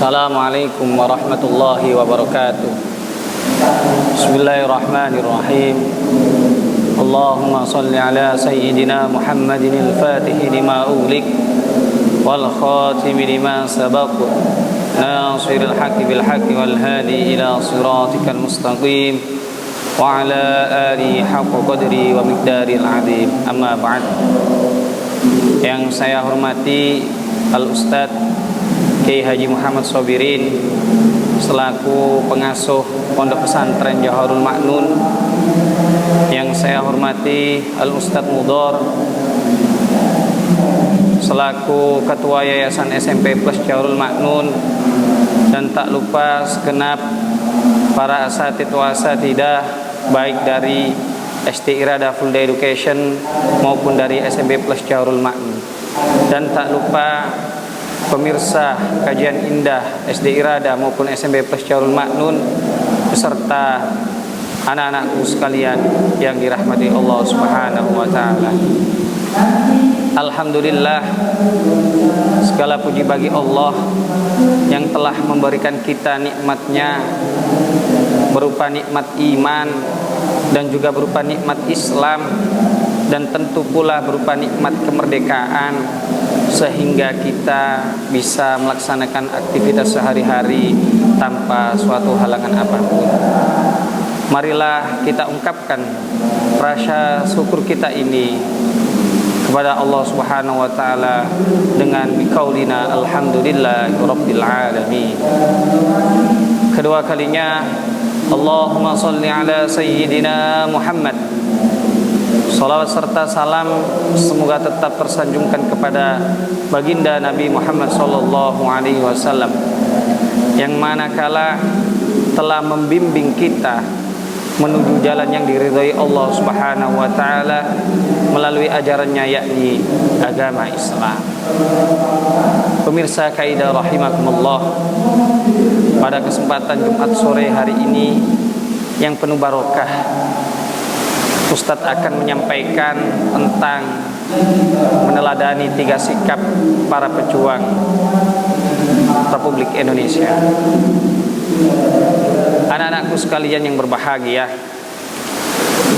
Assalamualaikum warahmatullahi wabarakatuh. Bismillahirrahmanirrahim. Allahumma salli ala sayyidina Muhammadin al-Fatihi lima ughliq wal khatimi lima sabaq nasiril haqqi bil haqqi wal hadi ila siratikal mustaqim wa ala alihi haqqa qadri wa miqdaril azim. Amma ba'd. Yang saya hormati Al-Ustadz Kiai Haji Muhammad Sobirin selaku pengasuh Pondok Pesantren Jaharul Ma'nun, yang saya hormati Al-Ustadz Mudor selaku Ketua Yayasan SMP Plus Jaharul Ma'nun, dan tak lupa segenap para asatidz wa asatidah baik dari SD Irada Full Day Education maupun dari SMP Plus Jaharul Ma'nun, dan tak lupa pemirsa kajian indah SD Irada maupun SMP Plus Jaharul Ma'nun beserta anak-anakku sekalian yang dirahmati Allah Subhanahu wa taala. Alhamdulillah, segala puji bagi Allah yang telah memberikan kita nikmatnya berupa nikmat iman dan juga berupa nikmat Islam, dan tentu pula berupa nikmat kemerdekaan, sehingga kita bisa melaksanakan aktivitas sehari-hari tanpa suatu halangan apapun. Marilah kita ungkapkan rasa syukur kita ini kepada Allah Subhanahu wa taala dengan biqaulina alhamdulillahirabbil alamin. Kedua kalinya, Allahumma shalli ala sayyidina Muhammad. Salawat serta salam semoga tetap tersanjungkan kepada baginda Nabi Muhammad sallallahu alaihi wasallam, yang manakala telah membimbing kita menuju jalan yang diridhai Allah Subhanahu wa taala melalui ajarannya, yakni agama Islam. Pemirsa kaidah rahimakumullah, pada kesempatan Jumat sore hari ini yang penuh barokah, Ustadz akan menyampaikan tentang meneladani 3 sikap para pejuang Republik Indonesia. Anak-anakku sekalian yang berbahagia,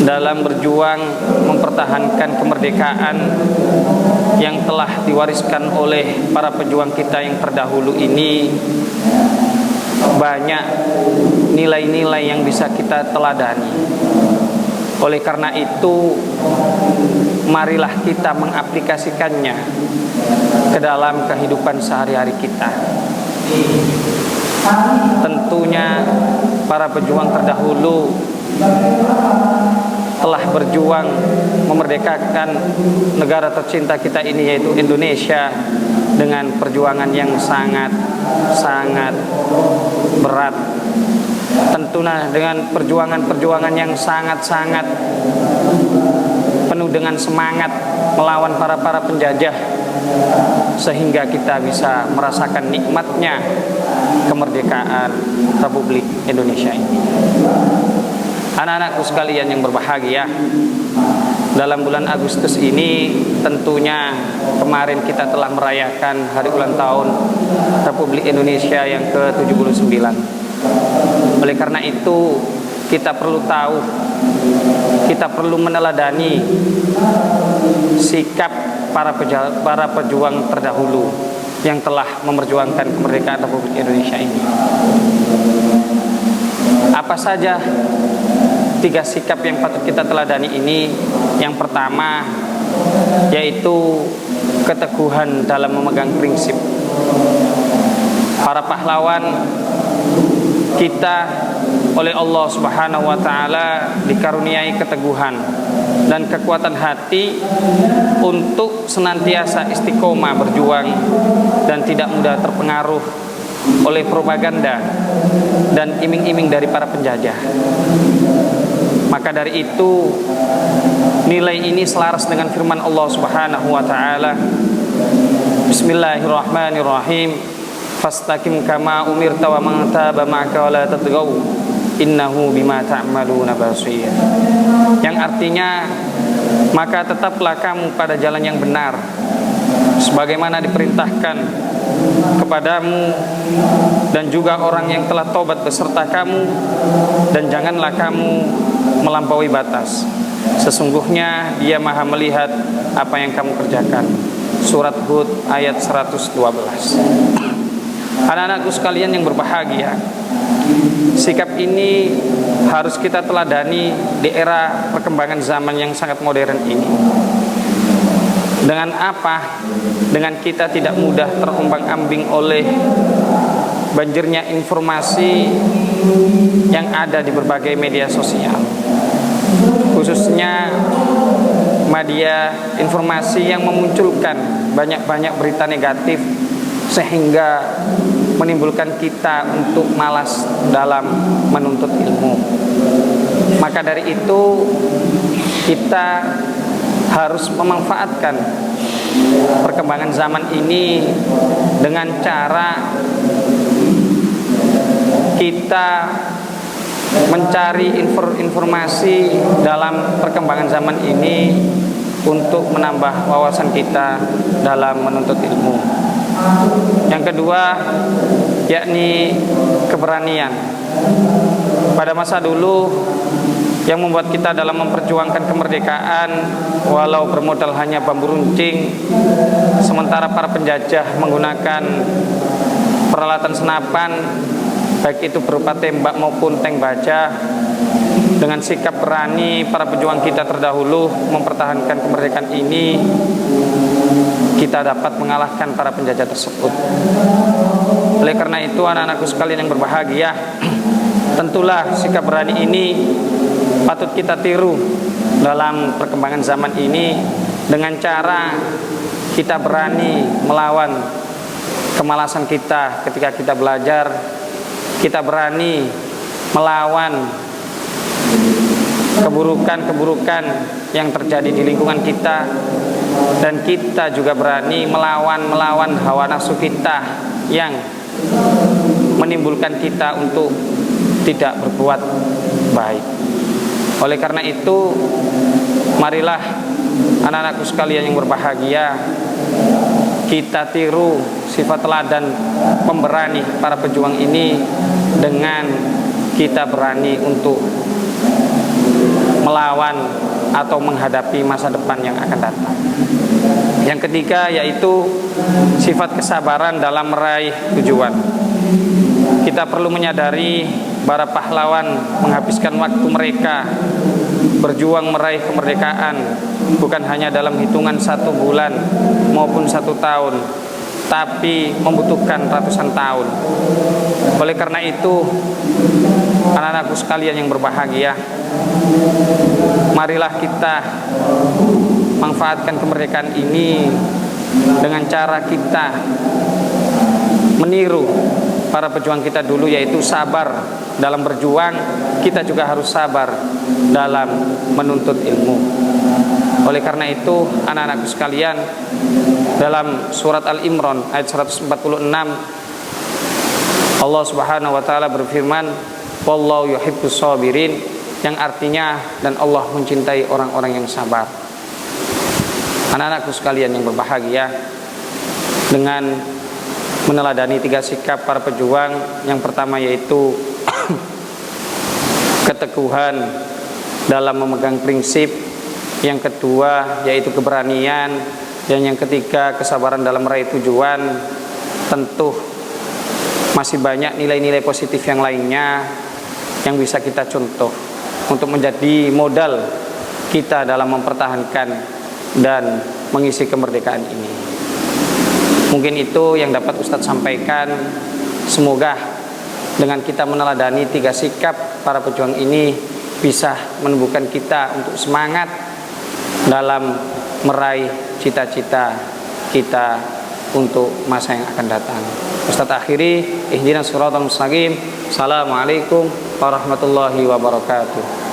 dalam berjuang mempertahankan kemerdekaan yang telah diwariskan oleh para pejuang kita yang terdahulu ini, banyak nilai-nilai yang bisa kita teladani. Oleh karena itu, marilah kita mengaplikasikannya ke dalam kehidupan sehari-hari kita. Tentunya para pejuang terdahulu telah berjuang memerdekakan negara tercinta kita ini, yaitu Indonesia, dengan perjuangan yang sangat berat. Tentunya dengan perjuangan yang sangat penuh dengan semangat melawan para penjajah, sehingga kita bisa merasakan nikmatnya kemerdekaan Republik Indonesia ini. Anak-anakku sekalian yang berbahagia, dalam bulan Agustus ini tentunya kemarin kita telah merayakan hari ulang tahun Republik Indonesia yang ke-79. Oleh karena itu, kita perlu tahu, kita perlu meneladani sikap para pejuang terdahulu yang telah memperjuangkan kemerdekaan Republik Indonesia ini. Apa saja 3 sikap yang patut kita teladani ini? Yang pertama yaitu keteguhan dalam memegang prinsip. Para pahlawan kita oleh Allah Subhanahu wa taala dikaruniai keteguhan dan kekuatan hati untuk senantiasa istiqomah berjuang dan tidak mudah terpengaruh oleh propaganda dan iming-iming dari para penjajah. Maka dari itu, nilai ini selaras dengan firman Allah Subhanahu wa taala, Bismillahirrahmanirrahim. Fastaqim kama umirta wa man taba ma'aka wa la tatghaw innahu bima ta'maluna basir. Yang artinya, maka tetaplah kamu pada jalan yang benar sebagaimana diperintahkan kepadamu dan juga orang yang telah taubat beserta kamu, dan janganlah kamu melampaui batas. Sesungguhnya Dia Maha melihat apa yang kamu kerjakan. Surat Hud ayat 112. Anak-anakku sekalian yang berbahagia, sikap ini harus kita teladani di era perkembangan zaman yang sangat modern ini. Dengan apa? Dengan kita tidak mudah terombang-ambing oleh banjirnya informasi yang ada di berbagai media sosial, khususnya media informasi yang memunculkan banyak-banyak berita negatif, sehingga menimbulkan kita untuk malas dalam menuntut ilmu. Maka dari itu kita harus memanfaatkan perkembangan zaman ini dengan cara kita mencari informasi dalam perkembangan zaman ini untuk menambah wawasan kita dalam menuntut ilmu. Yang kedua, yakni keberanian. Pada masa dulu, yang membuat kita dalam memperjuangkan kemerdekaan walau bermodal hanya bambu runcing, sementara para penjajah menggunakan peralatan senapan, baik itu berupa tembak maupun tank baja. Dengan sikap berani para pejuang kita terdahulu mempertahankan kemerdekaan ini, kita dapat mengalahkan para penjajah tersebut. Oleh karena itu, anak-anakku sekalian yang berbahagia, tentulah sikap berani ini patut kita tiru dalam perkembangan zaman ini, dengan cara kita berani melawan kemalasan kita ketika kita belajar, kita berani melawan keburukan-keburukan yang terjadi di lingkungan kita, dan kita juga berani melawan hawa nafsu kita yang menimbulkan kita untuk tidak berbuat baik. Oleh karena itu, marilah anak-anakku sekalian yang berbahagia, kita tiru sifat teladan pemberani para pejuang ini dengan kita berani untuk melawan atau menghadapi masa depan yang akan datang. Yang ketiga yaitu sifat kesabaran dalam meraih tujuan. Kita perlu menyadari para pahlawan menghabiskan waktu mereka berjuang meraih kemerdekaan bukan hanya dalam hitungan 1 bulan maupun 1 tahun, tapi membutuhkan ratusan tahun. Oleh karena itu, anak-anakku sekalian yang berbahagia, marilah kita manfaatkan kemerdekaan ini dengan cara kita meniru para pejuang kita dulu, yaitu sabar dalam berjuang. Kita juga harus sabar dalam menuntut ilmu. Oleh karena itu, anak-anakku sekalian, dalam surat Al-Imran ayat 146, Allah Subhanahu wa taala berfirman, wallahu yuhibbus sabirin, yang artinya dan Allah mencintai orang-orang yang sabar. Anak-anakku sekalian yang berbahagia, dengan meneladani 3 sikap para pejuang, yang pertama yaitu keteguhan dalam memegang prinsip, yang kedua yaitu keberanian, dan yang ketiga kesabaran dalam meraih tujuan. Tentu masih banyak nilai-nilai positif yang lainnya yang bisa kita contoh untuk menjadi modal kita dalam mempertahankan dan mengisi kemerdekaan ini. Mungkin itu yang dapat Ustadz sampaikan. Semoga dengan kita meneladani 3 sikap para pejuang ini bisa menumbuhkan kita untuk semangat dalam meraih cita-cita kita untuk masa yang akan datang. Ustadz akhiri, ihdinas siratal mustaqim. Assalamualaikum warahmatullahi wabarakatuh.